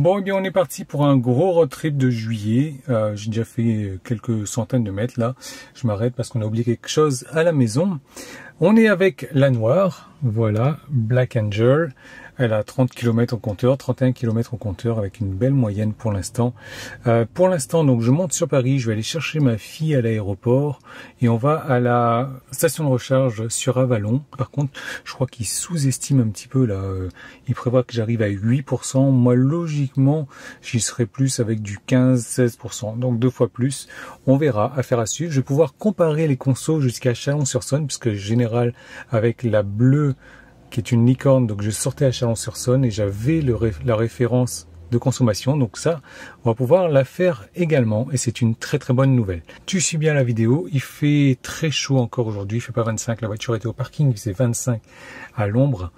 Bon, eh bien, on est parti pour un gros road trip de juillet. J'ai déjà fait quelques centaines de mètres là. Je m'arrête parce qu'on a oublié quelque chose à la maison. On est avec la noire, voilà, Black Angel. Elle a 30 km au compteur, 31 km au compteur avec une belle moyenne pour l'instant. Donc je monte sur Paris, je vais aller chercher ma fille à l'aéroport et on va à la station de recharge sur Avalon. Par contre, je crois qu'il sous-estime un petit peu là. Il prévoit que j'arrive à 8%. Moi, logiquement, j'y serai plus avec du 15-16%. Donc 2 fois plus. On verra, affaire à suivre. Je vais pouvoir comparer les consos jusqu'à Chalon-sur-Saône puisque général avec la bleue qui est une licorne, donc je sortais à Chalon-sur-Saône et j'avais la référence de consommation, donc ça, on va pouvoir la faire également et c'est une très très bonne nouvelle. Tu suis bien la vidéo, il fait très chaud encore aujourd'hui, il fait pas 25, la voiture était au parking, il faisait 25 à l'ombre.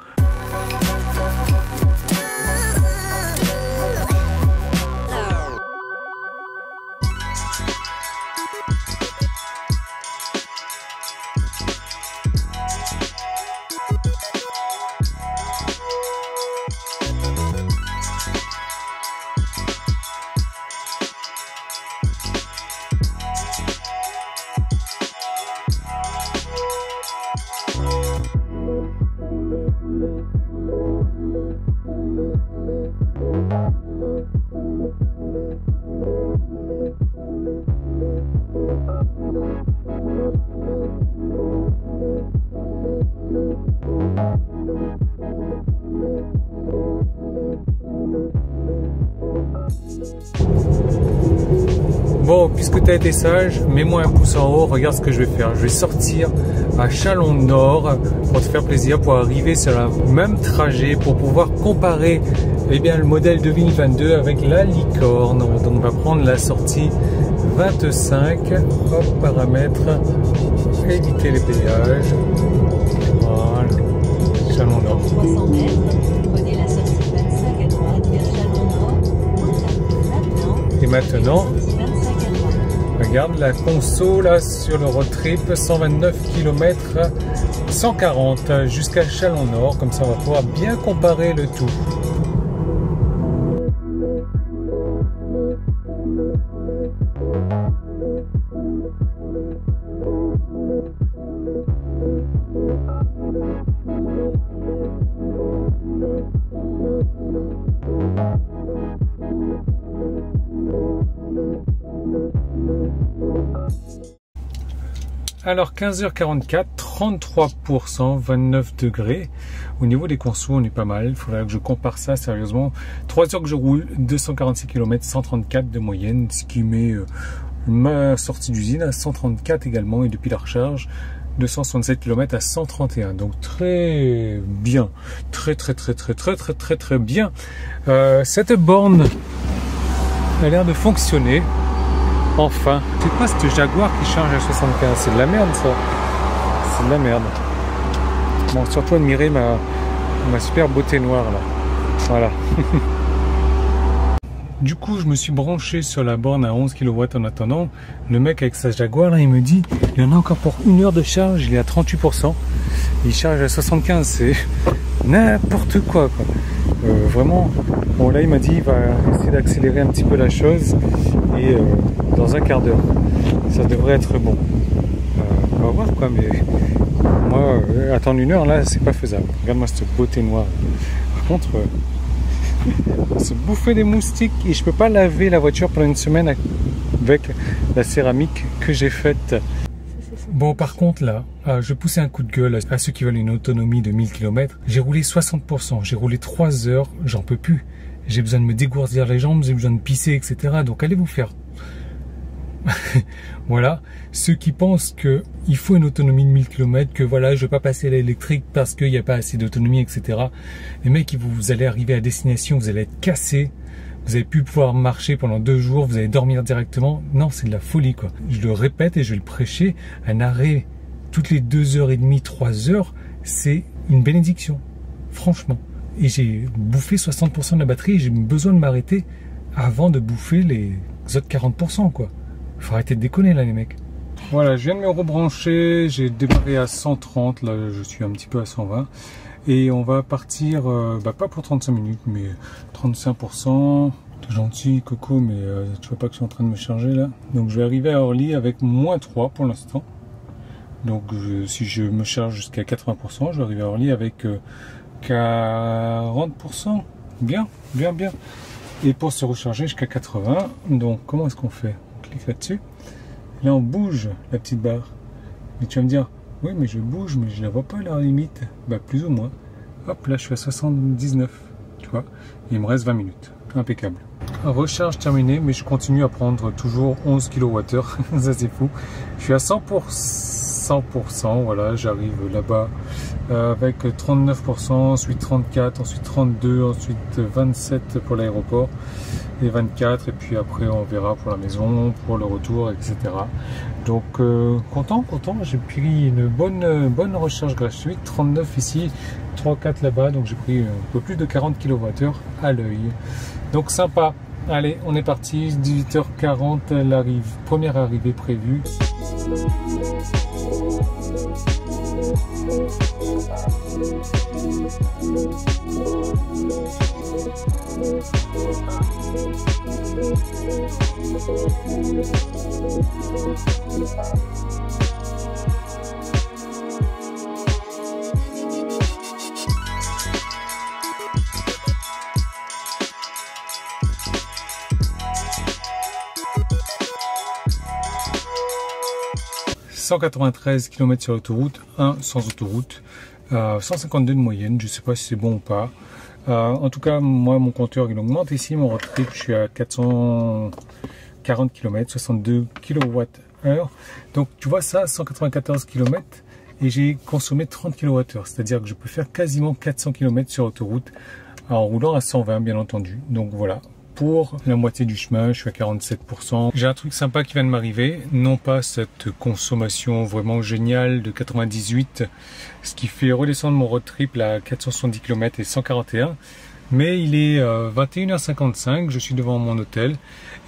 Bon, puisque tu as été sage, mets-moi un pouce en haut, regarde ce que je vais faire. Je vais sortir à Chalon Nord pour te faire plaisir, pour arriver sur le même trajet, pour pouvoir comparer le modèle 2022 avec la licorne. Donc on va prendre la sortie 25, hop, paramètres, éviter les péages. Voilà, Chalon Nord. 300 mètres, prenez la sortie 25 à droite vers Chalon Nord. Et maintenant, regarde la conso là sur le road trip, 129 km 140 jusqu'à Chalon Nord, comme ça on va pouvoir bien comparer le tout. Alors 15h44, 33%, 29 degrés. Au niveau des consos, on est pas mal. Il faudrait que je compare ça sérieusement. 3 heures que je roule, 246 km, 134 de moyenne, ce qui met ma sortie d'usine à 134 également. Et depuis la recharge, 267 km à 131. Donc très bien. Très bien. Cette borne a l'air de fonctionner. Enfin, c'est quoi ce Jaguar qui charge à 75? C'est de la merde ça. C'est de la merde. Bon, surtout admirer ma super beauté noire là. Voilà. Du coup, je me suis branché sur la borne à 11 kW en attendant. Le mec avec sa Jaguar là, il me dit il y en a encore pour 1 heure de charge, il est à 38%. Il charge à 75, c'est n'importe quoi. Vraiment. Bon là, il m'a dit il va essayer d'accélérer un petit peu la chose et dans un quart d'heure, ça devrait être bon. On va voir quoi, mais moi, attendre 1 heure là, c'est pas faisable. Regarde-moi cette beauté noire. Par contre, se bouffer des moustiques et je peux pas laver la voiture pendant 1 semaine avec la céramique que j'ai faite. Bon, par contre là, je poussais un coup de gueule à ceux qui veulent une autonomie de 1000 km. J'ai roulé 60%, j'ai roulé 3 heures, j'en peux plus. J'ai besoin de me dégourdir les jambes, j'ai besoin de pisser, etc. Donc allez vous faire. Voilà, ceux qui pensent qu'il faut une autonomie de 1000 km, que voilà, je ne vais pas passer à l'électrique parce qu'il n'y a pas assez d'autonomie, etc. Les mecs, vous allez arriver à destination, vous allez être cassé, vous allez plus pouvoir marcher pendant 2 jours, vous allez dormir directement. Non, c'est de la folie quoi. Je le répète et je vais le prêcher, un arrêt toutes les 2h30, 3 heures, c'est une bénédiction, franchement. Et j'ai bouffé 60% de la batterie et j'ai besoin de m'arrêter avant de bouffer les autres 40% quoi. Faut arrêter de déconner là les mecs. Voilà, je viens de me rebrancher, j'ai démarré à 130, là je suis un petit peu à 120. Et on va partir, pas pour 35 minutes, mais 35%. T'es gentil, Coco, mais tu vois pas que je suis en train de me charger là. Donc je vais arriver à Orly avec -3 pour l'instant. Donc si je me charge jusqu'à 80%, je vais arriver à Orly avec 40%. Bien, bien, bien. Et pour se recharger jusqu'à 80, donc comment est-ce qu'on fait? On clique là-dessus. Là on bouge la petite barre. Mais tu vas me dire, oui mais je bouge, mais je la vois pas la limite. Bah plus ou moins. Hop, là je suis à 79, tu vois. Et il me reste 20 minutes. Impeccable. Recharge terminée, mais je continue à prendre toujours 11 kWh. Ça c'est fou. Je suis à 100%, voilà, j'arrive là-bas avec 39%, ensuite 34, ensuite 32, ensuite 27 pour l'aéroport et 24, et puis après on verra pour la maison, pour le retour, etc. Donc content, j'ai pris une bonne recharge gratuite, 39 ici, 3-4 là-bas, donc j'ai pris un peu plus de 40 kWh à l'œil. Donc sympa. Allez, on est parti, 18h40, elle arrive, première arrivée prévue. « 193 km sur l'autoroute, 1 sans autoroute, 152 de moyenne, je sais pas si c'est bon ou pas. En tout cas, moi, mon compteur, il augmente ici. Mon road trip, je suis à 440 km, 62 kWh. Donc, tu vois ça, 194 km et j'ai consommé 30 kWh. C'est-à-dire que je peux faire quasiment 400 km sur autoroute en roulant à 120, bien entendu. Donc, voilà. Pour la moitié du chemin, je suis à 47%. J'ai un truc sympa qui vient de m'arriver, non pas cette consommation vraiment géniale de 98, ce qui fait redescendre mon road trip à 470 km et 141, mais il est 21h55, je suis devant mon hôtel,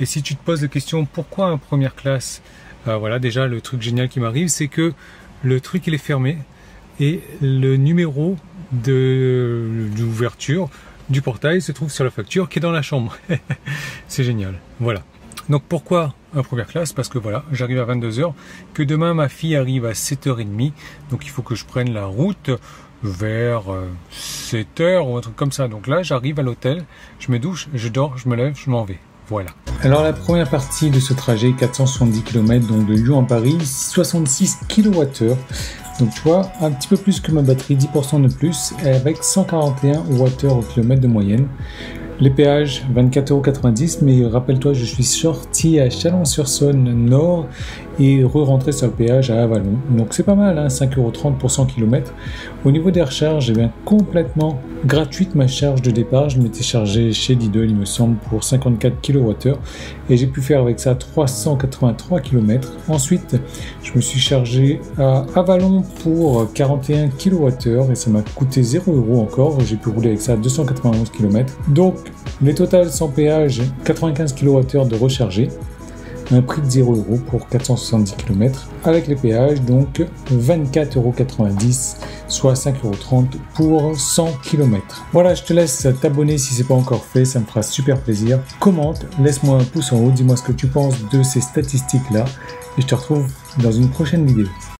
et si tu te poses la question pourquoi en première classe, voilà, déjà le truc génial qui m'arrive, c'est que le truc il est fermé, et le numéro d'ouverture du portail se trouve sur la facture qui est dans la chambre. C'est génial. Voilà. Donc pourquoi en première classe? Parce que voilà, j'arrive à 22h, que demain ma fille arrive à 7h30, donc il faut que je prenne la route vers 7h ou un truc comme ça. Donc là, j'arrive à l'hôtel, je me douche, je dors, je me lève, je m'en vais. Voilà. Alors la première partie de ce trajet, 470 km, donc de Lyon à Paris, 66 kWh. Donc tu vois, un petit peu plus que ma batterie, 10% de plus, et avec 141 Wh au kilomètre de moyenne. Les péages, 24,90 €, mais rappelle-toi, je suis sorti à Chalon-sur-Saône Nord et re-rentré sur le péage à Avallon. Donc c'est pas mal, hein, 5,30 € pour 100 km. Au niveau des recharges, eh bien, complètement gratuite ma charge de départ. Je m'étais chargé chez Lidl, il me semble, pour 54 kWh et j'ai pu faire avec ça 383 km. Ensuite, je me suis chargé à Avallon pour 41 kWh et ça m'a coûté 0 € encore. J'ai pu rouler avec ça 291 km. Donc, les totales sans péage, 95 kWh de rechargé, un prix de 0 € pour 470 km. Avec les péages, donc 24,90 €, soit 5,30 € pour 100 km. Voilà, je te laisse t'abonner si ce n'est pas encore fait, ça me fera super plaisir. Commente, laisse-moi un pouce en haut, dis-moi ce que tu penses de ces statistiques-là et je te retrouve dans une prochaine vidéo.